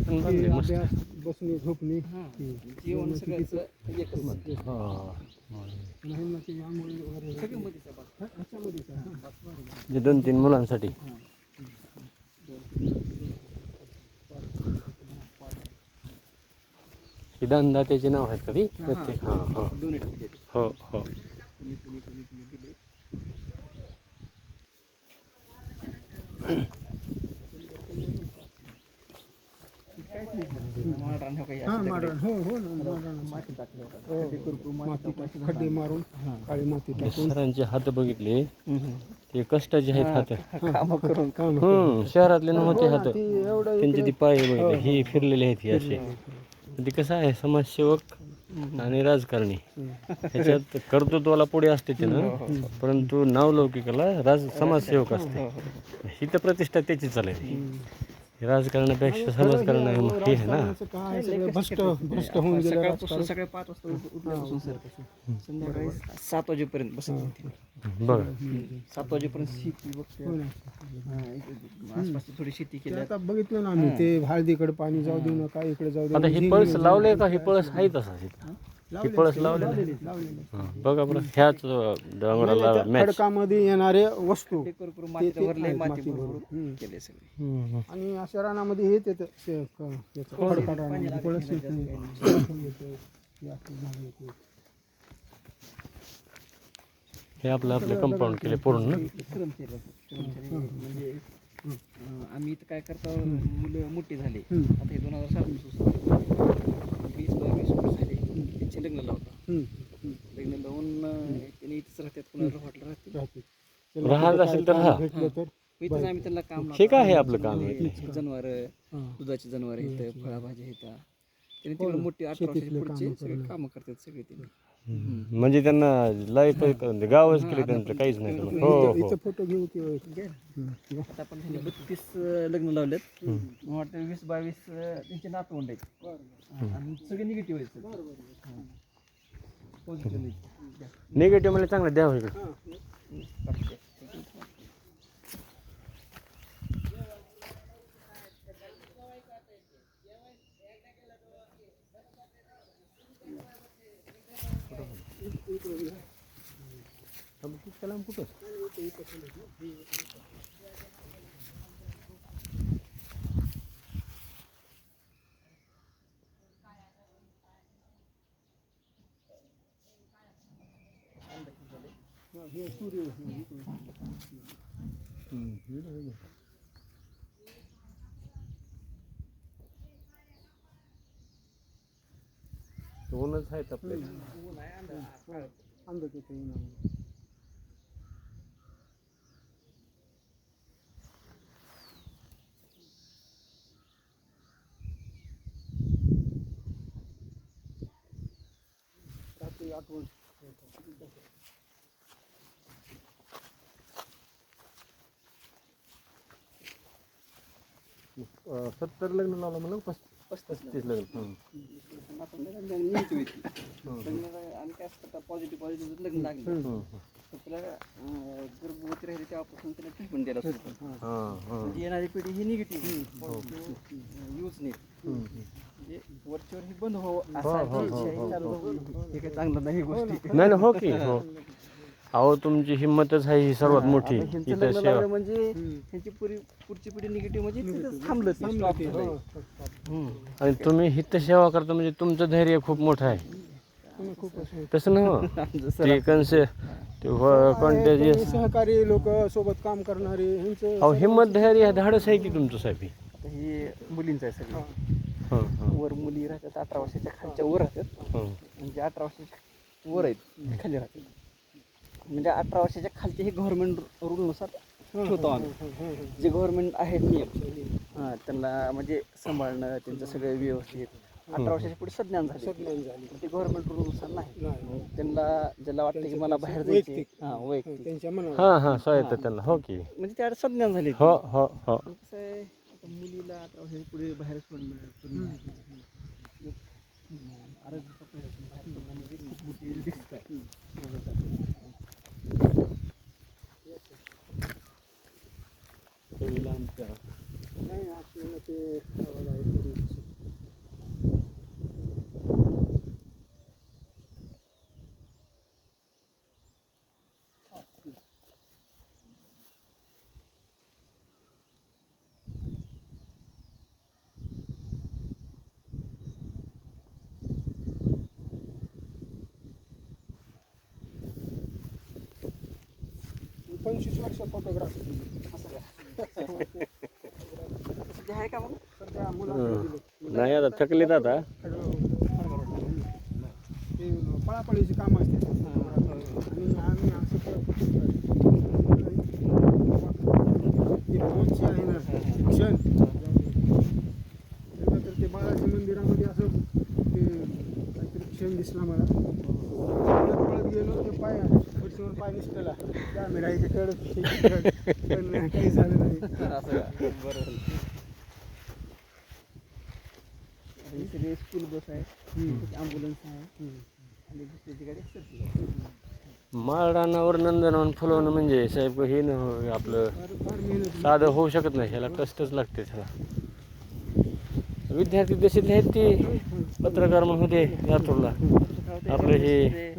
Church पण बांधले मस्त. अभ्यास, बसणे, झोपणे, जीवन सगळ्याचं एकच. हा नाही ना ते आंघोळी वगैरे सगळं मध्येच आहे बस. ह्याच्यामध्येच आहे. जे 2-3 मुलांसाठी. ही दानदात्याचे नाव आहेत का ती प्रत्येक? हां हां डोनेट केले. हो हो. दिले. मॉडर्न हो काही हा मॉडर्न, हो हो ना मॉडर्न. माती टाकलं माती खड्डे मारून काळी माती टाकून सरांचे हात बघितले ते कष्टाचे आहेत हात. काम करून काम शहरातले नव्हते हात. ती एवढं त्यांचे ती पाय बघितले ही फिरलेले आहेत ही असे. ते कसं आहे समाजसेवक आणि राजकारणी ह्याच्यात कर्तृत्वाला पुढे असते त्यानं, परंतु नावलौकिकाला समाजसेवक असते. ही तर प्रतिष्ठा त्याची चालेल. राजकारणापेक्षा समाजकारण हे आहे ना. काय सगळं भ्रष्ट होऊन गेलं सकाळपासून सकाळी 5 वाजता उठल्यापासून सर संध्याकाळी 7 वाजेपर्यंत बसत होती. बघा 7 वाजेपर्यंत शेती बघते. आसपासची थोडी शेती केली. आता बघितलं ना आम्ही ते हळदीकडे पाणी जाऊ देऊ नका, इकडे जाऊ आता देऊ. ही पळस लावले का? ही पळस आहे तसा ही पळस लावलेली. बघा बरं ह्याच डोंगराला मॅच. खडकामध्ये येणारे वस्तू करून मातीवर लय माती भरून केले सगळे. आणि अशा रानामध्ये हेच येतं खडकाळ रानामध्ये पळस येतं, येतं, हे असं झाडं येतं. हे आपलं कंपाऊंड केले पूर्ण. म्हणजे आम्ही इथं काय करतो, मुलं मोठी झाली आता हे 2007 20-22 वर्ष झाले त्यांचे लग्न लावतात. लग्न लावून त्याने इथंच राहतात, कुणाला हॉटेल राहते. राहत असेल तर हा भेटलं तर इथंच आम्ही त्यांना काम हे काय आहे आपलं काम? जनावर, दुधाची जनावर इथं, फळाभाज्या इथं. त्याने तिकडे मोठी 18 वर्षाची पुढचे सगळे कामं करतात सगळे ते. म्हणजे त्यांना लाईफ गावच केले त्यांचं काहीच नाही. हो हो. इथं फोटो घेऊ ते आता आपण त्यांनी 32 लग्न लावलेत. मला वाटतं 20-22 त्यांचे नातवंड आहेत. आणि सगळे निगेटिव्ह आहेत. पॉझिटिव्ह नाही. निगेटिव्ह म्हणजे चांगलं द्यावं इकडे. कुठं ऊनच आहेत आपल्याला. अंदाज येतो. आठवण 70 लग्न लावलं म्हणून 35 लग्न. आम्ही काय असतं पॉझिटिव्ह लग्न लागलं. तुला गर्भवती राहिली तेव्हापासून त्याला ट्रीटमेंट द्यायला सुरू. म्हणजे येणारी पिढी ही निगेटिव्ह यूज नाही. म्हणजे वरच्यावर ही बंद व्हावं असं हे काही चांगलं नाही गोष्टी. नाही हो की हो. अहो तुमची हिंमतच आहे ही सर्वात मोठी. लग्न लावलं म्हणजे ह्यांची पुढची पिढी निगेटिव्ह म्हणजे तिथंच थांबलं ते, stop झालं. आणि तुम्ही हित सेवा करता म्हणजे तुमचं धैर्य खूप मोठं आहे. तसं ना ते कन्से कोणत्या सहकारी लोक सोबत काम करणारे ह्यांचं अहो हिंमत धैर्य धाडस आहे की तुमचं साहेब. आता हे मुलींचं आहे सगळं. वर मुली राहतात 18 वर्षाच्या खालच्या वर राहतात. म्हणजे 18 वर्षाच्या वर आहेत खाली राहतात. म्हणजे 18 वर्षाच्या खालचे हे गव्हर्नमेंट रूलनुसार ठेवतो आम्ही. जे गव्हर्नमेंट आहेत नियम त्यांना म्हणजे सांभाळणं त्यांचं सगळं व्यवस्थित. 18 वर्षाच्या पुढे सज्ञान झाले ते गव्हर्नमेंट रूलनुसार नाही. त्यांना ज्याला वाटतं की मला बाहेर जायचे वैयक्तिक त्यांच्या मनात हां स्वायत्त त्यांना. हो की म्हणजे त्या सज्ञान झाले. हो हो हो. कसं आहे आता मुलीला 18 वर्षाच्या पुढे बाहेर सोडणं नाही आपल्याला ते 25 वर्ष फोटोग्राफी असं का सध्या आहे का मग सध्या मुलांना दिले. नाही आता थकलेत आता. ते पळापळीची कामं असते आणि आम्ही असं ते फोनची आहे ना शिक्षण तर ते बाळाच्या मंदिरामध्ये असं ते काहीतरी क्षण दिसला मला पळत गेलो ते पाय खुर्चीवर पाय निसटला कॅमेरा इथे कडक पण काही झालं नाही. असं का बरोबर ही सगळी स्कूल बस आहे ॲम्ब्युलन्स आहे आणि दुसऱ्याची गाडी असते. माळरानावर नंदनवन फुलवणं म्हणजे साहेब हे न आपलं फार मेहनत साधं होऊ शकत नाही, ह्याला कष्टच लागते त्याला. विद्यार्थी देशातले आहेत ते पत्रकार म्हणून होते लातूरला. आपलं हे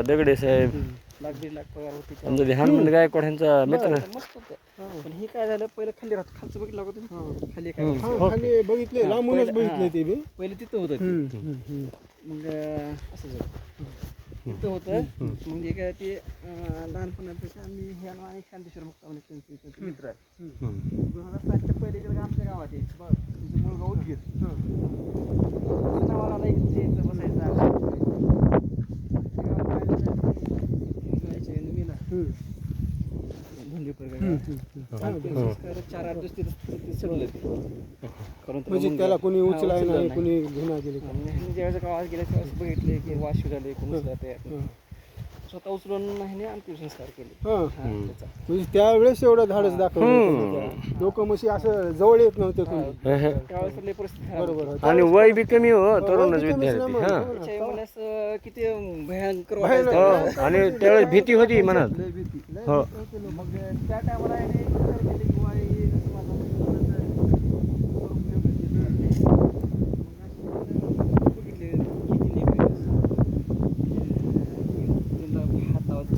दगडे साहेब, लाख 1.5 लाख पगार होती आमचं ते हनुमंत गायकवाड ह्यांचा मित्र. मस्त होतं. पण हे काय झालं पहिलं खाली राहत खालचं बघितलं का तुम्ही खाली काय हा, खाली बघितले लांबूनच बघितले ते बी. पहिले तिथं होतं ते. मग असं झालं तिथं होतं मग काय ते लहानपणापेक्षा आम्ही हे आणि शांतेश्वर मुक्तावणे त्यांचे मित्र आहे. 2007च्या पहिले गेलं आमच्या गावात आहे तुमचं मूळ गाव उदगीर नावाला इथं बसायचं चार 8 दिवस तिथे सोडलं म्हणजे त्याला कोणी उचलाय नाही कोणी घेणार गेले ज्यावेळेस गावात गेल्या त्यावेळेस बघितले की वाशी झाले कोण उचलते स्वतः उचलून नाही अंतिम संस्कार केले. म्हणजे त्यावेळेस एवढं धाडस दाखवलं लोक मशी असं जवळ येत नव्हते कोणी त्यावेळेस लई परिस्थिती खराब होती. बरोबर आणि वय बी कमी हो, तरुणच विद्यार्थी. हा त्याच्या वेळेस किती भयंकर वाटायचं. हो, आणि त्यावेळेस भीती होती मनात. हो मग त्या टायमाला विचार केले की वाई माझा बघितले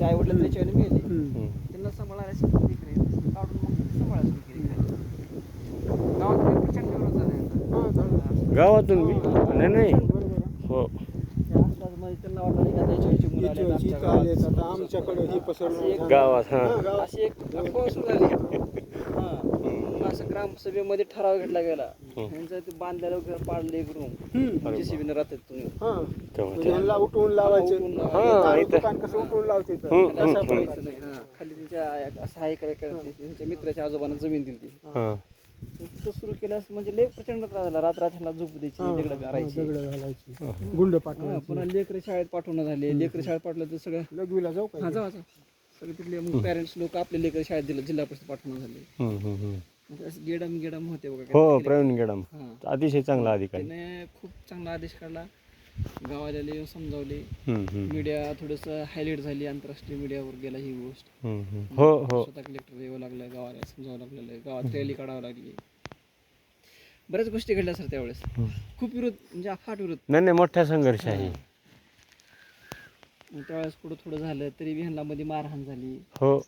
आई वडील त्याच्या वेळेला मिळाले त्यांना सांभाळायला काढून मग सांभाळायला सुरू केली. गावात प्रचंड विरोध झाला गावातून बी नाही नाही हो. अंदाजमध्ये त्यांना वाटलं की आता याच्या मुलं आले आमच्या गावात. आता आमच्याकडे ही पसरलं गावात हा अशी एक अफवा सुरू झाली. असं ग्रामसभेमध्ये ठराव घेतला गेला त्यांचं ते बांधलेलं घर पाडलं एक रूम जेसीबीने राहतात तुम्ही यांना उठवून लावायचे दुकान कसं उठवून लावते खाली त्यांच्या असं आहे त्यांच्या मित्राच्या आजोबांना जमीन दिली ती सुरू केलं म्हणजे लय प्रचंड त्रास झाला. रात्र त्यांना झोप द्यायची दगड गारायची गुंड पाठवून पुन्हा लेकरं शाळेत पाठवणं झाले. लेकरं शाळेत पाठवलं तर सगळं लघवीला जाऊ हा जाऊ सगळे तिथले मग पॅरेंट्स लोक आपले लेकरं शाळेत दिलं जिल्हा परिषद पाठवणं झाले. गेडम होते बघा हो. प्रवीण गेडम अतिशय चांगला अधिकारी. त्याने खूप चांगला आदेश काढला. गावाला येऊन समजावले. मीडिया थोडस हायलाइट झाली. आंतरराष्ट्रीय मीडियावर गेला ही गोष्ट. हो हो. स्वतः कलेक्टर यावं लागलं गावाला समजावं लागलेलं गावात रॅली काढावं लागली. बऱ्याच गोष्टी घडल्या सर त्यावेळेस. खूप विरोध म्हणजे अफाट विरोध. नाही नाही मोठा संघर्ष आहे. त्यावेळेस पुढं थोडं झालं तरी ह्यांना मध्ये मारहाण झाली. हो.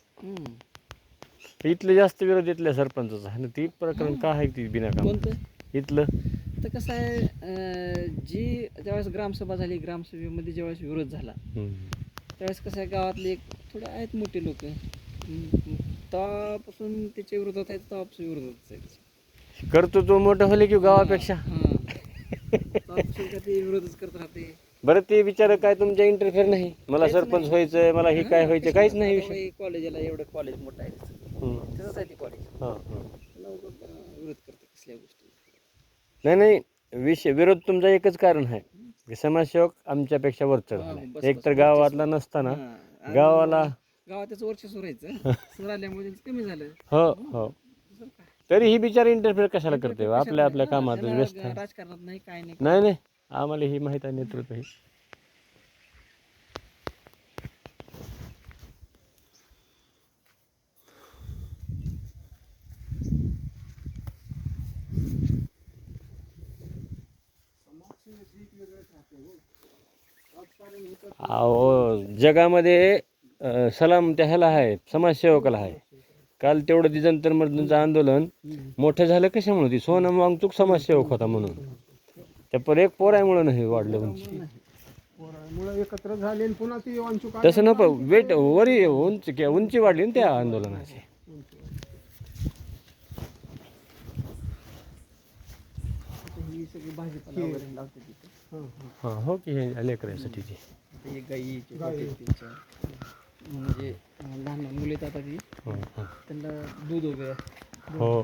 इथलं जास्त विरोध इथल्या सरपंचाचा आहे ना. ती प्रकरण का आहे ती बिनाकाम कोणतं इथलं. तर कसं आहे जी ज्यावेळेस ग्रामसभा झाली ग्रामसभेमध्ये ज्यावेळेस विरोध झाला त्यावेळेस कसं आहे गावातले एक थोडे आहेत मोठे लोक तेव्हापासून त्याच्या विरोधात आहेत तेव्हापासून विरोधात आहेत. करतो तो मोठं होले की गावापेक्षा. तेव्हापासून का ते विरोधच करत राहते. बरं ते विचार काय तुमच्या इंटरफेअर नाही. मला सरपंच व्हायचंय मला हे काय व्हायचं काहीच नाही विषय. कॉलेजला एवढं कॉलेज मोठं आहे त्याचंच आहे ते कॉलेज. विरोध करते कसल्या गोष्टी. नाही नाही विरोध तुमचा एकच कारण आहे की समाजसेवक आमच्यापेक्षा वरचढ झाला. एक तर गावातला नसताना गावाला गावातच वर्चस्व राहायचं सर आल्यामुळे कमी झालं. हो हो. तरी ही बिचारी इंटरफेअर कशाला करते आपल्या आपल्या कामात व्यस्त. राजकारणात नाही काय नाही. नाही नाही आम्हाला ही माहीत आहे नेतृत्व ही. अहो जगामध्ये सलाम त्या ह्याला आहे समाजसेवकाला आहे. काल तेवढं ती जंतर मंतरचं आंदोलन मोठं झालं कशामुळे ती सोनम वांगचूक समाजसेवक होता म्हणून. त्या एक पोरामुळे नाही वाढलं म्हणजे मुलं एकत्र झाले आणि पुन्हा ती वांचूक तसं नको वेट वरी उंची वाढली ना त्या आंदोलनाची. ही सगळी भाजीपाला वगैरे लावते तिथे. हां हो की हे लेकरांसाठीची. आता हे गाईचे त्यांच्या म्हणजे लहान मुले येतात ती त्यांना दूध वगैरे हो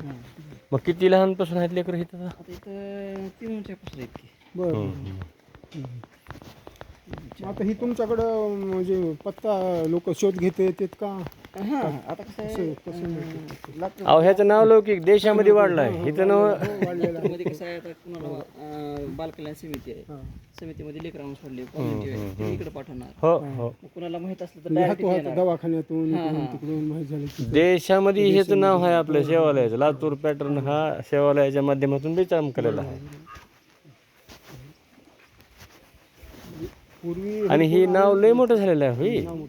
मग किती लहानपासून आहेत लेकरं इथं? आता इथं 3 वर्षापासून आहेत की. बरं. आता ही तुमच्याकडं म्हणजे पत्ता लोक शोध घेते येतात का? हां आता कसं आहे लातूर अहो ह्याचं नाव लौकिक देशामध्ये वाढलाय इथं नाव. मध्ये कसं आहे आता कुणाला बालकल्याण समिती आहे, समितीमध्ये लेकरांना सोडले ते इकडे पाठवणार. हो हो मग कुणाला माहित असलं तर म्हणजे direct हातो येणार. दवाखान्यातून इकडून तिकडून माहीत झालं की देशामध्ये ह्याचं नाव आहे आपल्या सेवालयाचं. लातूर पॅटर्न हा सेवालयाच्या माध्यमातून बी काम केलेला आहे. पूर्वी आणि हे नाव लय मोठं झालेलं आहे होय.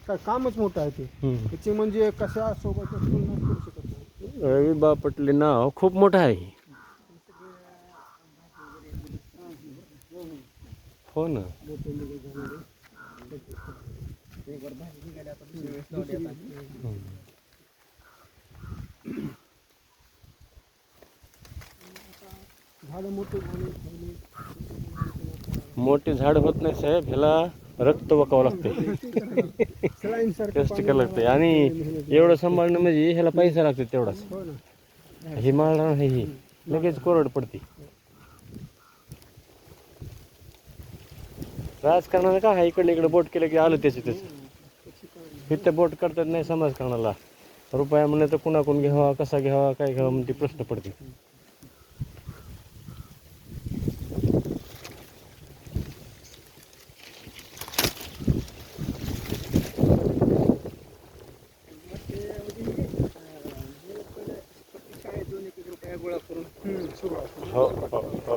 काय कामच मोठं आहे ते. त्याचे म्हणजे कशा सोबत तुलना करू शकत नाही. रविबा पटले नाव खूप मोठं आहे. हो ना. झाडं मोठे झाले मोठे झाड होत नाही साहेब, ह्याला रक्त वकावं लागते. सलाईन सारखं कष्ट करावं लागते आणि एवढं सांभाळणं म्हणजे ह्याला पैसा लागतो तेवढाच. हो ना. ही माळरान आहे ही लगेच कोरड पडते. राजकारणाला काय आहे, इकडे इकडे बोट केलं की आलं त्याचं त्याचं. इथं बोट करतात नाही समाजकारणाला. रुपया म्हणलं तर कुणाकडून घ्यावा, कसा घ्यावा, काय घ्यावा म्हणजे प्रश्न पडते. गोळा करून हो हो हो.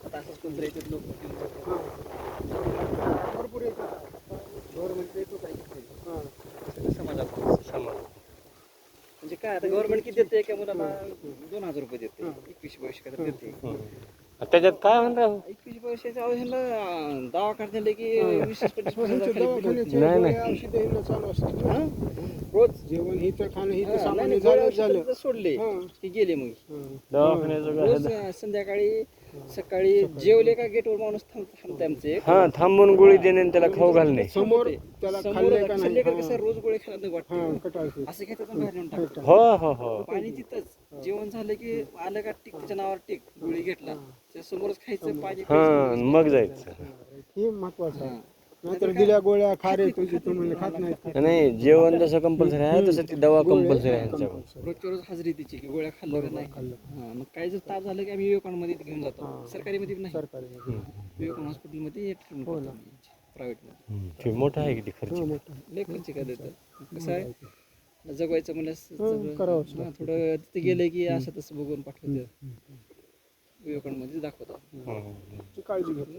आता असंच कोणतं येतात लोक भरपूर येतात. गव्हर्नमेंट येतो काय समाजात. समाज म्हणजे काय आता गव्हर्नमेंट किती देते एका मुलाला 2000 रुपये देते 21 का देते. त्याच्यात काय म्हणता? 21 वर्षाच्या अवधीला दवाखान्यात नेले की 20-25% दवाखान्याचे नाही, नाही. गोळ्या औषधं हे चालू असतात. रोज जेवण ही तर खाणं ही तर नाही, सामान्य नाही, झालं गोळ्या झालं. औषधं सोडले की गेले मग दवाखान्याचं काय रोज झालं? संध्याकाळी सकाळी जेवले का गेटवर माणूस थांबते आमचे हा थांबून गोळी देणे आणि त्याला खाऊ घालणे. समोर त्याला खाल्ले का नाही. खाल्ले कसं रोज गोळे खायला वाटतं हा कटाळते. असं घेतात आणि बाहेर नेऊन टाकतात. हो हो हो. पाणी तिथंच जेवण झालं की आलं का टिक त्याच्या नावावर टिक गोळी घेतला त्या समोरच खायचं पाणी हा मग जायचं. हे महत्वाचं आहे. नाहीतर दिल्या गोळ्या खा रे तुझी तू म्हणजे खात नाही. नाही जेवण जसं कंपल्सरी आहे तसं ती दवा कंपल्सरी आहे ह्यांच्याकडून. रोजच्या रोज हजेरी तिची की गोळ्या खाल्ल्या का नाही हा, मग काही जर ताप झालं की आम्ही विवेकानंदमध्ये घेऊन जातो. सरकारी मध्ये नाही, सरकारी विवेकानंद हॉस्पिटलमध्ये प्रायव्हेटमध्ये ते मोठं आहे किती खर्च. लय खर्च काय देतं. कसं आहे जगवायचं म्हणलं करावंच थोडं तिथे गेलं की असं तसं बघून पाठवतं. विवेकानंदमध्ये दाखवतात. काळजी घेतो.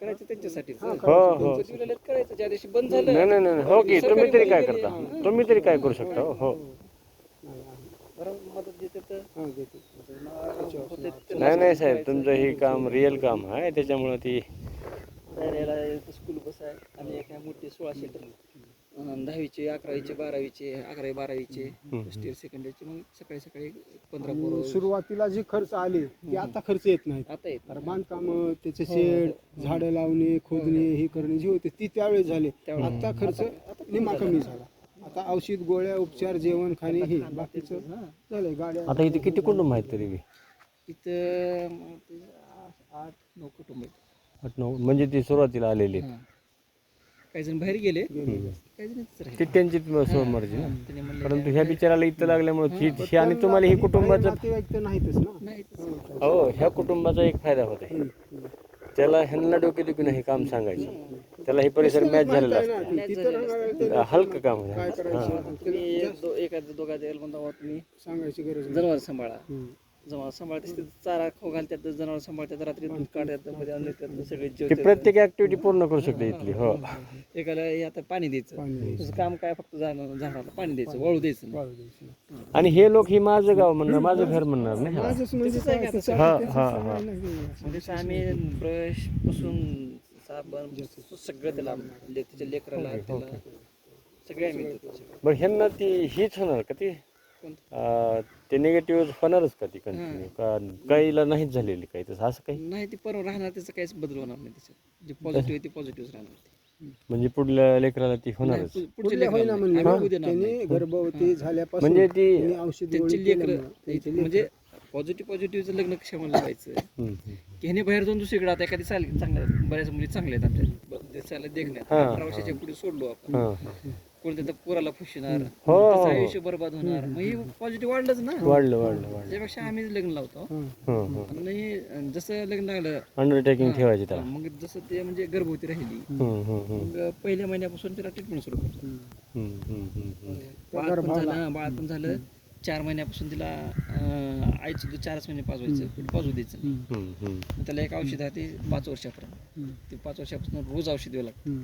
करायचं त्यांच्यासाठीच हो हो. दिलेलं करायचं. ज्या दिवशी बंद झालं नाही नाही नाही हो की तुम्ही तरी काय करता, तुम्ही तरी काय करू शकता. हो बरं मदत देते तर होते ते नाही नाही साहेब तुमचं हे काम रिअल काम आहे त्याच्यामुळं ती याला स्कूल बस आहे आणि एक मोठी 16 सीटर 10वीचे 11वीचे 12वीचे 11वी 12वीचे फर्स्ट इयर सेकंड इयरचे मग सकाळी सकाळी 15 पोरं सुरुवातीला जी खर्च आले ते आता खर्च येत नाही. आता येत कारण बांधकाम त्याचे शेड झाडं लावणे खोदणे हे करणे जे होते ती त्यावेळेस झाले. आता खर्च निम्मा कमी झाला. आता औषध गोळ्या उपचार जेवण खाणे हे बाकीचं झालंय. गाड्या आता इथे किती कुटुंब आहेत तरी बी? इथं 8-9 कुटुंब आहेत. 8-9 म्हणजे ती सुरुवातीला आलेली आहेत. काही जण बाहेर गेले काही जण इथंच राहिले. ती त्यांची स्वमर्जी ना. त्याने म्हणले परंतु ह्या बिचाराला इथं लागल्यामुळे ही आणि तुम्हाला ही कुटुंबाचं नातेवाईक तर नाहीतच ना. नाही हो ह्या कुटुंबाचा एक फायदा होता. त्याला ह्यांना डोकेदुखी नाही काम सांगायचं. त्याला हे परिसर मॅच झालेला असतं. हलकं काम आहे. काय करायचं तुम्ही एखाद्या दोघा द्यायला म्हणता तुम्ही सांगायची गरज नाही. जनावर सांभाळा जनावर सांभाळतात तिथे चारा खाऊ घालतात जनावर सांभाळतात रात्री दूध काढतात मध्ये आणून देतात सगळे ते जेवतात प्रत्येक ऍक्टिव्हिटी पूर्ण करू शकते इथली हो एकाला हे आता पाणी द्यायचं तुझं काम काय फक्त झाडाला पाणी द्यायचं वाळू द्यायचं नाही. वाळू द्यायची नाही. आणि हे लोक ही माझं गाव म्हणणार माझं घर म्हणणार नाही माझंच म्हणजे तसंच आहे काय का असं हा, त्याचं हा, सवय हा. नाही. म्हणजे आम्ही ब्रश पासून साबण सगळं त्याला त्याच्या लेकराला त्याला सगळे आम्ही देतो. बरं ह्यांना ती हीच होणार का ती ते निगेटिव्ह होणारच का ती कंटिन्यू का काहीला नाहीच झालेली काही तसं असं काही नाही ती परवा राहणार त्याचं काहीच बदल होणार नाही त्याच्यात जे पॉझिटिव्ह आहे ते पॉझिटिव्ह राहणार ते. म्हणजे पुढल्या लेकराला ती होणारच पुढचे पुढल्या लेकरं होईना नाही. म्हणले आम्ही होऊ देणार त्यांनी नाही. गर्भवती झाल्यापासून म्हणजे ती त्यांनी औषध त्यांची गोळी लेकरं केल्यामुळं त्यांची म्हणजे पॉझिटिव्हचं लग्न कशामुळे लावायचं हम्म. की ह्याने बाहेर जाऊन दुसरीकडे आता एखादी चांगल्या बऱ्याच मुली चांगल्या आहेत आमच्या दिसायला देखण्यात हा. 18 वर्षाच्या पुढे सोडलो आपण हा. कोणी त्याच्या पोराला फुसणार हो. त्याचं आयुष्य बरबाद होणार मग हे पॉझिटिव्ह वाढलंच ना वाढलं त्याच्यापेक्षा आम्ही लग्न लावतो हं. आणि जसं लग्न लागलं अंडरटेकिंग ठेवायची त्याला मग जसं ते म्हणजे गर्भवती राहिली मग पहिल्या महिन्यापासून तिला ट्रीटमेंट सुरू करतो बाळ पण झालं 4 महिन्यापासून तिला आईचं दूध 4 महिने पाजवायचं पण पाजू द्यायचं नाही. मग त्याला एक औषध आहे ते 5 वर्षापर्यंत ते 5 वर्षापासून रोज औषध द्यावं लागतं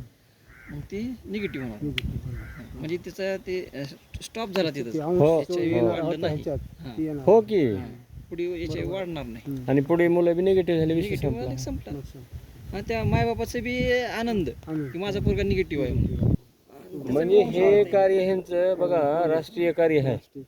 मग ते निगेटिव्ह होणार म्हणजे त्याचा ते स्टॉप झाला तिथं HIV वाढलं नाही हा. हो की पुढे HIV वाढणार नाही आणि पुढे मुलं बी निगेटिव्ह झाले विषय निगेटिव्ह संपला संपला आणि त्या मायबापाचा बी आनंद की माझा पोरगा निगेटिव्ह आहे म्हणून. म्हणजे हे कार्य ह्यांचं बघा राष्ट्रीय कार्य आहे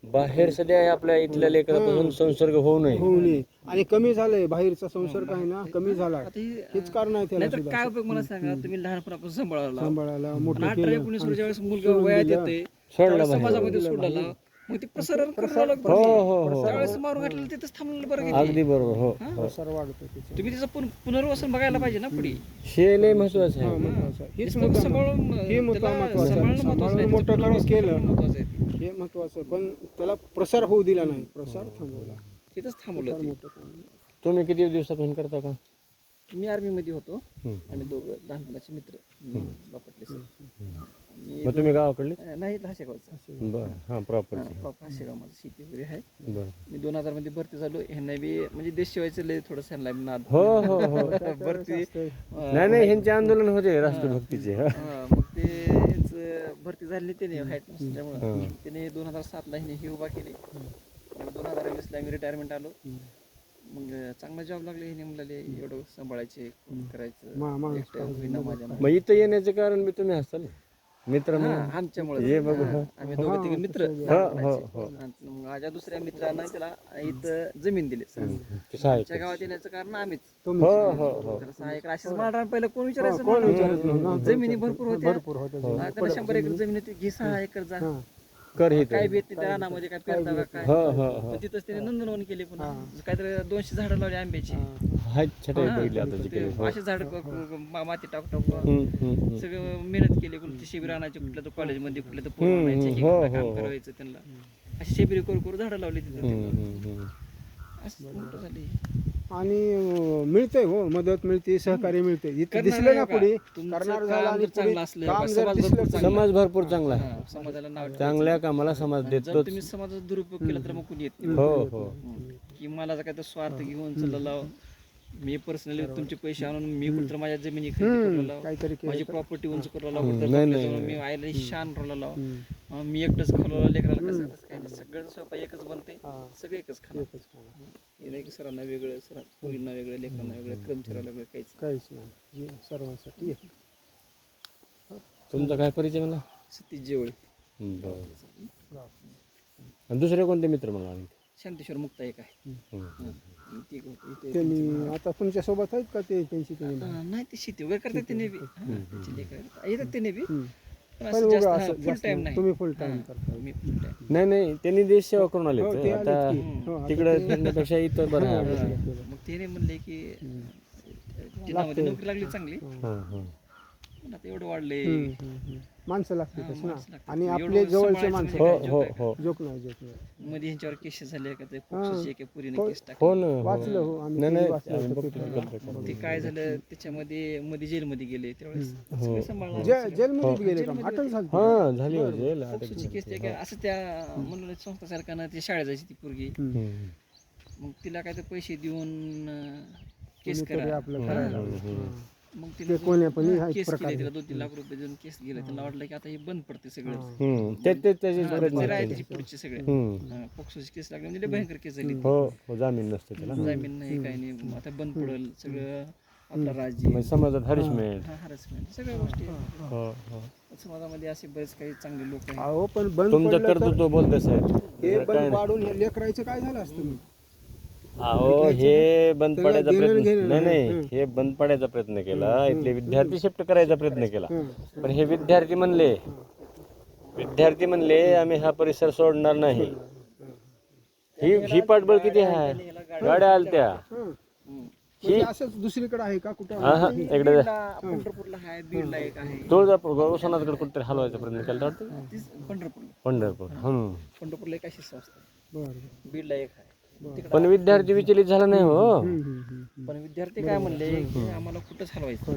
बाहेर सध्या आपल्या इथल्या लेकरापासून संसर्ग होऊ नये होऊ नये आणि कमी झालंय बाहेरचा संसर्ग आहे ना कमी झाला आता हे- हेच कारण आहे त्याला नाहीतर सुद्धा. काय उपयोग मला सांगा तुम्ही लहानपणापासून सांभाळायला सांभाळायला मोठं 18-19 वर्षाच्या वेळेस मुलगा वयात येते सोडला त्यावेळेस बाहेर. समाजामध्ये सोडला मग ते प्रसारण करायला हो हो हो त्यावेळेस मारून घातलेलं तिथंच थांबलेलं बरं अगदी किती बरोबर हो हो प्रसार वाढतो त्याचा तुम्ही त्याचं पुनर्वसन बघायला पाहिजे ना पुढे हे लय महत्वाचं आहे महत्वाचं आहे. हेच नुसतं मुद्दा सांभाळून हे मुद्दा त्याला महत्वाचा आहे. सांभाळणं महत्वाचं सांभाळून नाही, मोठं त्याचं करून पुनर्वसन केलं. महत्वाचं आहे. हे महत्वाचं पण त्याला प्रसार होऊ दिला नाही प्रसार थांबवला तिथंच थांबवलं ते. मोठं काम. तुम्ही किती दिवसापासून करता का मी आर्मीमध्ये होतो हम्म. आम्ही दोघं लहानपणाचे मित्र बापटले सर मग तुम्ही गावाकडले नाही हाशेगावचं बरं हां प्रॉपर्टी प्रॉपर हाशेगाव माझं शेती वगैरे आहे बरं मी 2000 मध्ये भरती झालो ह्यांना बी म्हणजे देश शिवायचं लय थोडं ह्यांना बी नाद हो हो हो भरती नाही नाही ह्यांचे आंदोलन होते राष्ट्रभक्तीचे हा. मग ते ह्यांचं भरती झाली त्याने हाईट नसल्यामुळं त्याने 2007 ला हिने ही उभा केली 2020 ला मी रिटायरमेंट आलो मग चांगला जॉब लागले हिने म्हणाले एवढं सांभाळायचे करायचं एकटं होईना माझ्या मग इथं येण्याचं कारण मी तुम्ही असाल मित्र म्हणून आमच्यामुळे ये बघू आम्ही दोघं तिघे मित्र हो हो हो आणि माझ्या दुसऱ्या मित्रांना त्याला इथं जमीन दिली ते सहाय्यक. आमच्या गावात येण्याचं कारण आम्हीच हो हो हो त्याला 6 एकर असेच मला पहिलं कोण विचारायचं कोण मला? विचारत नव्हतं. जमिनी भरपूर होत्या भरपूर होतं हा, त्याला 100 एकर जमीन होती घे 6 एकर जा कर हे काय भेट त्या रानामध्ये काय पेरता का काय हो हो हो पण तिथंच त्याने नंदनवन केले पुन्हा काहीतरी 200 झाडं लावली आंब्याची हाय छटाई बघितली आता ते जिकडे हो असे झाड माती टाक टाक सगळं मेहनत केली कुठे शिबिर आणायचे कुठल्या तर कॉलेजमध्ये कुठल्या तर पोरं आणायचे एकीकडे काम करायचं त्यांना अशी शिबिरी करू करू झाडं लावली तिथं असं मोठं झाली आणि मिळतंय हो मदत मिळते सहकार्य मिळते इथं दिसलं ना पुढे करणार झाला आणि पुढे चांगलं असलं काम जर समाज दिसलं भरपूर चांगला समाज भरपूर चांगला आहे हा, समाजाला नाव चांगल्या कामाला समाज जर देतो तुम्ही समाजाचा दुरुपयोग केला तर मग कोणी येत नाही हो हो की मला जर काय तर स्वार्थ घेऊन चालला लाव मी पर्सनली तुमचे पैसे आणून मी कुठं माझ्या जमिनी खरेदी करू लाव काहीतरी केलं माझी प्रॉपर्टी उंच करू लाव मी आईला शान रोला लाव मी एकटंच खालो लेकराला कसं कसं काय नाही. सगळं स्वतः एकच बनते सगळे एकच खाणार हे नाही की सरांना वेगळं सर मुलींना वेगळं लेकरांना वेगळं कर्मचाऱ्याला वेगळं काहीच काहीच नाही हे सर्वांसाठी आहे. तुमचा काय परिचय मला सतीश जेवळे बरं आणि दुसरे कोणते मित्र मला आणखी शांतेश्वर मुक्ता एक आहे ती इथे- त्यांनी आता तुमच्या सोबत आहेत का ते त्यांची त्यांनी नाही ते शेती वगैरे करतात त्याने बी त्याची लेकरं येतात त्याने बी पण पण असं उगा जास्त असं फुल जास्त टाइम नाही तुम्ही फुल टाइम करता मी फुल टाइम नाही नाही त्यांनी देश सेवा करून आले हो, तर ते आता आलेत की. हो, आता तिकडे ते- फिरण्यापेक्षा इथं बरं आहे आपलं. मग त्याने म्हणले की जिल्ह्यामध्ये नोकरी लागली चांगली हां हां पण आता एवढं वाढले माणसं लागते तसं ना माणसं लागतात. आणि एवढं आपले जवळचे सांभाळायचं माणसं म्हणजे हो काय हो जोक हो जोक नाही मध्ये ह्यांच्यावर केसेस झाले का ते पक्षाची एका पुरीने केस हो टाकली ना हो. वाचलं हो आम्ही नाही ते नाही वाचलं आम्ही होतं बघतो पेपरला. बघतो. ते काय झालं त्याच्यामध्ये मध्ये जेलमध्ये गेले त्यावेळेस हो. सगळं सांभाळलं जेलमध्ये गेले का अटक झाली हां झाली हो जेल पक्षाची केस ते काय असं त्या म्हणून संस्था सरकारनं ती शाळेत जायची ती पोरगी मग तिला काय तर पैसे देऊन केस कोणीतरी करा. आपलं करायला मग ते तिने कोण्या पण केस केले, तिला 2-3 लाख रुपये देऊन केस गेले. त्यांना वाटलं की आता हे बंद पडते सगळं. त्याचे प्रयत्न जरा केले. त्याची पुढचे सगळे हम्म. पोक्सोची केस लागली म्हणजे लय भयंकर केस झाली. हो जामीन नसते त्याला. जामीन नाही काही नाही, आता बंद पडेल सगळं. आपला राज्य म्हणजे समाजात हॅरेसमेंट. हॅरेसमेंट सगळ्या गोष्टी हो हो. समाजामध्ये असे बरेच काही चांगले लोक आहेत. अहो पण बंद तुमचं पडलं तर कर्तृत्व बोलतंय साहेब. हे बंद पाडून हे लेकरायचं काय झालं असतं मग? अहो हे बंद त्याला पाडायचा देणं प्रयत्न घेणं नाही नाही. नाही हे बंद पाडायचा प्रयत्न केला, इथले विद्यार्थी शिफ्ट करायचा प्रयत्न केला, पण हे विद्यार्थी म्हणले आम्ही हा परिसर सोडणार नाही. ही पाठबळ किती आहे, गाड्या आलत्या. म्हणजे असंच दुसरीकडे आहे का कुठं? हा इकडे पंढरपूरला आहे, बीडला एक आहे, तुळजापूर उस्मानाबादकडे कुठेतरी हलवायचा प्रयत्न केला वाटतं. तीच पंढरपूरला पंढरपूर. पंढरपूरला एक अशी संस्था आहे, बरं. बीडला एक आहे. तिकडं पण विद्यार्थी विचलित झाला नाही हो. पण विद्यार्थी काय म्हणले की आम्हाला कुठंच हलवायचं.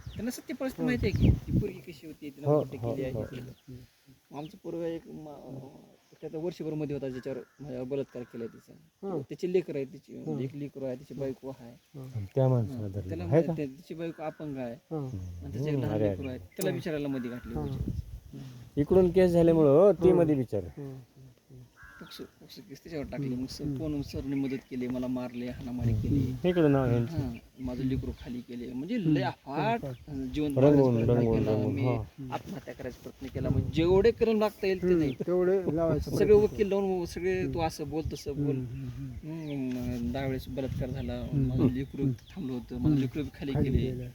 त्यांना सत्य परिस्थिती माहिती आहे की ती पोरगी कशी होती, तिला कुठे केली आहे, हे केलं. आमचं पूर्व एक त्यात वर्षभर मध्ये होता ज्याच्यावर माझ्यावर बलात्कार केलाय तिचा. त्याची लेकर आहे, तिची एक लेकर आहे, तिची बायको आहे. त्या माणसाला त्याला धरलं. तिची बायको अपंग आहे आणि त्याचे लहान लेकरू आहे. त्याला विचारायला मध्ये घातली. इकडून केस झाल्यामुळं ती मध्ये विचार. पक्ष त्याच्यावर टाकले. मग फोन सरने मदत केली, मला मारले, हाणामारी केली. इकडे नाव आहे. माझं लेकरू खाली केले, म्हणजे लय अफाट जीवन रंगवून मी आत्महत्या करायचा प्रयत्न केला. म्हणजे जेवढे करून लागता येईल ते नाही, तेवढे लावायचं. सगळे वकील लावून सगळे तू असं बोल तसं बोल. 10 वेळेस बलात्कार झाला, माझं लेकरू थांबलं होतं, माझं लेकरू खाली केले.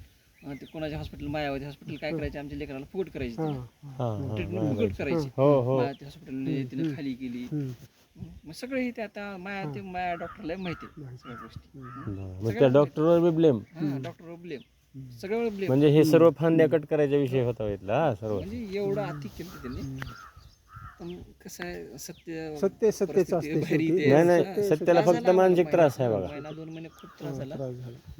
ते कोणाच्या हॉस्पिटल, मायावती हॉस्पिटल काय करायचे, आमच्या लेकराला फुकट करायची, ट्रीटमेंट फुकट करायची. मायावती हॉस्पिटलने तिने खाली केली. मग सगळे हे ते आता माया डॉक्टरला माहिती आहे सगळ्या गोष्टी. मग त्या डॉक्टरवर बी ब्लेम. डॉक्टरवर ब्लेम, सगळ्यावर ब्लेम. म्हणजे हे सर्व फांद्या कट करायचा विषय होता इथला सर्व. म्हणजे एवढं अति केलं त्यांनी. पण कसं आहे, सत्यच असते. नाही सत्याला फक्त मानसिक त्रास आहे बघा. 1-2 महिने खूप त्रास झाला.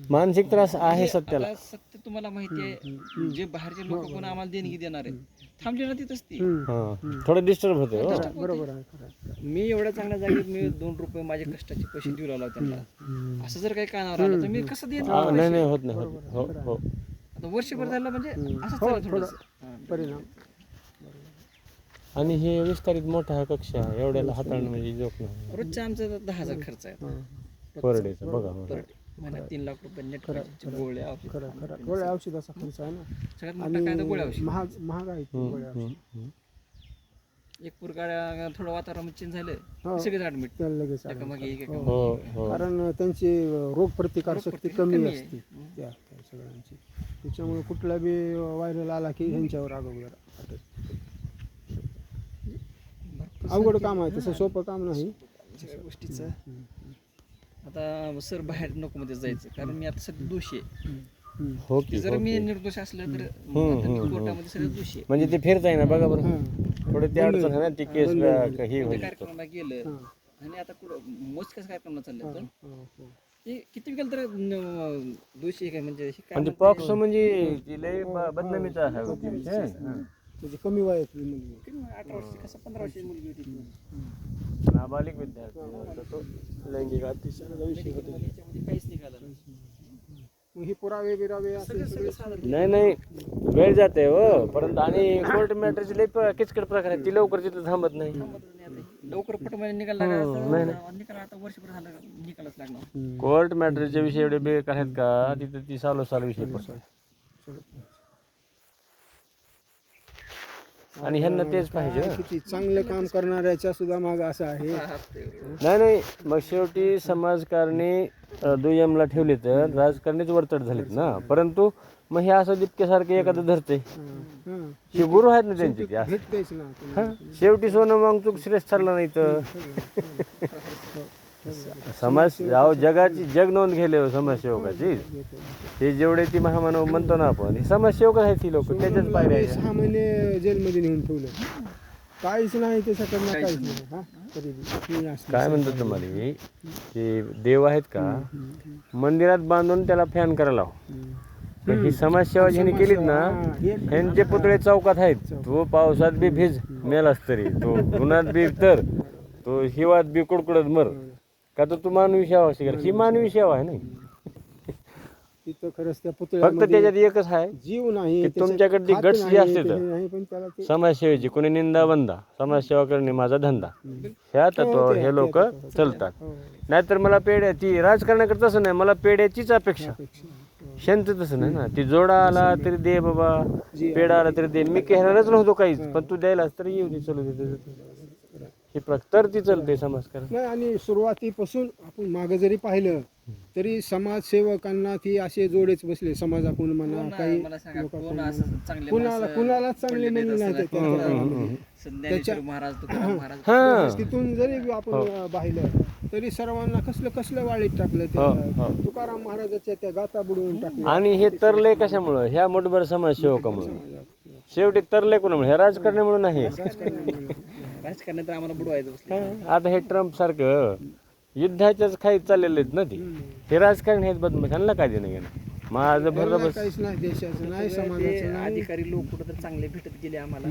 मानसिक त्रास आहे सत्याला. आता सत्य तुम्हाला माहिती आहे, जे बाहेरचे लोक कोण आम्हाला देणगी देणार आहे थांबले ना तिथंच ती. थोडं डिस्टर्ब होते हो. बरोबर आहे. मी एवढ्या चांगल्या जागेत मी 2 रुपये माझ्या कष्टाचे पैसे देऊ लागलो त्यांना. असं जर काही कानावर आलं तर मी कसं देईन? नाही होत नाही हो हो. आता वर्षभर झालं म्हणजे असं चाललं थोडंसं परिणाम. आणि हे विस्तारित मोठा कक्षा एवढ्याला हाताळणं म्हणजे जोक नाही. रोजचा आमचा 10,000 खर्च आहे पर डेचा बघा. महिन्यात 3 लाख रुपये नेट खर्च, गोळ्या औषध. गोळ्या औषधाचा खर्च आहे ना. सगळ्यात मोठा काय तर गोळ्या औषध. महाग आहे ती गोळ्या औषध. एक गाड्या थोडं वातावरण चेंज झालं सगळेच ऍडमिट त्याला लगेच एकामागे एक कारण त्यांची रोगप्रतिकार शक्ती कमी असते त्या सगळ्यांची. त्याच्यामुळे कुठला बी व्हायरल आला की ह्यांच्यावर अगोदर अवघड काम आहे. तसं सोपं काम नाही सगळ्या गोष्टीचं. आता सर बाहेर नको मध्ये जायचं कारण मी आता सध्या दोषी आहे. हो की जर मी निर्दोष असलं तर कोर्टामध्ये सगळं दोषी आहे. म्हणजे ते फिरत आहे ना बघा बरं. थोडे ते अडचण आहे ना ती केस ही होईल. कार्यक्रमाला गेलं आणि आता कुठं मोजक्याच कार्यक्रमाला चाललं तर ते किती गेलं तर दोषी आहे काय म्हणजे पॉक्सो म्हणजे ती लय बदनामीचा आहे विषय. म्हणजे कमी वयातली मुलगी. 18 वर्षाची कसं 15 वर्षाची मुलगी होती ती. नाबालिक विद्यार्थी लैंगिक अत्याचाराचा विषय होता. याच्यामध्ये काहीच निघालं नाही. मग ही पुरावे बिरावे असे सगळे नाही वेळ जाते हो परंतु. आणि कोर्ट मॅटरची लय किचकट प्रकार आहे, ती लवकर तिथं थांबत नाही. लवकर पटमध्ये निकाल लागला, निकाल आता वर्षभर झालं निकालच लागणार. कोर्ट मॅटरचे विषय एवढे बेकार आहेत का तिथं ती साल विषय पडतो. आणि ह्यांना तेच पाहिजे ना. किती चांगलं काम करणाऱ्याच्या सुद्धा माग असं आहे. नाही मग शेवटी समाजकारणी दुय्यमला ठेवले तर राजकारणीच वरचढ झालीत ना. परंतु मग हे असं जितक्यासारखे एखादं धरते हे गुरु आहेत ना त्यांचे ते असं. भेटतेच ना. शेवटी सोनं मग चूक श्रेष्ठ ठरला नाही तर समाज जगाची जग नोंद घेले समाजसेवकाची. ते जेवढे ती महामानव म्हणतो ना आपण, हे समाजसेवक आहेत ती लोक. त्याच्याच पायऱ्या 6 महिने जेलमध्ये नेऊन ठेवलं, काहीच नाही त्याच्याकडनं, काहीच नाही. हा तरी काय म्हणतो तुम्हाला की देव आहेत का मंदिरात बांधून त्याला फॅन करायला लाव. ही समाजसेवा ज्यांनी केलीत ना ह्यांचे पुतळे चौकात आहेत. तो पावसात बी भिज मेलास तरी, तो उन्हात बी तर, तो हिवात बी कुडकुडत मर. का तर तू मानवी सेवा शिकायला, ही मानवी सेवा आहे ना. तिथं खरंच त्या फक्त पुतळ्यामध्ये त्याच्यात एकच आहे जीव नाही, की त्याचं तुमच्याकडे खात गट्स जे नाही, असते ते तर नाही, पण त्याला ते समाजसेवेची, कोणी निंदा बंदा, समाजसेवा करणे माझा धंदा, ह्या तत्वावर हे लोक चालतात. हो, नाहीतर मला पेढ्याची राजकारणाकडे तसं नाही, मला पेढ्याचीच अपेक्षा. अपेक्षा. हो. शांत तसं नाही ना, ती जोडा आला तरी दे बाबा, पेढा आला तरी दे, मी घेणारच नव्हतो काहीच, पण तू द्यायलाच तर येऊ दे, चलू दे, हे तर ती चालते समाजकारण. नाही, आणि सुरुवातीपासून आपण मागं जरी पाहिलं तरी समाजसेवकांना ती असे जोडेच बसले, समाजाकडून म्हणा काही मला सांगा, लोकांकडून कोण म्हणा. असं चांगले कुणाला चांगले पडलेले म्हणले नाही असतात? त्या काळामध्ये. संध्यानेश्वर महाराज, तुकाराम महाराज, हा तिथून जरी आपण पाहिलं तरी सर्वांना कसलं वाळीत टाकलं हो, त्या हो. तुकाराम महाराजाच्या त्या गाथा बुडवून टाकल्या. आणि हे तरले कशामुळं, ह्या मोठभर समाजसेवकामुळे. शेवटी तरले कोणामुळे, ह्या राजकारण्यामुळे नाही. राजकारणात आम्हाला बुडवायचं बसलं. आता हे ट्रम्प सारखं युद्धाच्याच काही चाललेले आहेत ना ते, हे राजकारण आहेत बदमाश, ह्यांना काय देणं घेणं. माझं त्यांना भरलं बस. काहीच नाही, देशाचं नाही, ते समाजाचं नाही. अधिकारी लोक कुठं तर चांगले भेटत गेले आम्हाला.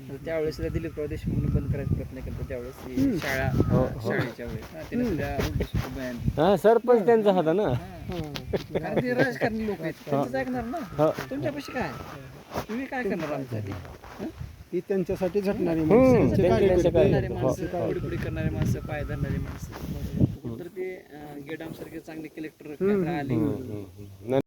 तर त्यावेळेस त्या दिलीपराव देशमुखने बंद करायचा प्रयत्न केला. त्यावेळेस ती शाळेच्या वेळेस त्याने सगळ्या उद्देशिक बयान. हा, सरपंच त्यांचा होता ना. कारण ते राजकारणी लोक आहेत, त्यांचंच ऐकणार ना. तुमच्यापाशी काय, तुम्ही काय करणार आमच्यासाठी? ती त्यांच्यासाठी झटणारी करणारे माणसं, पुढे करणारे माणसं, पाय धरणारे माणसं. तर ते गेडाम सारखे चांगले कलेक्टर आले.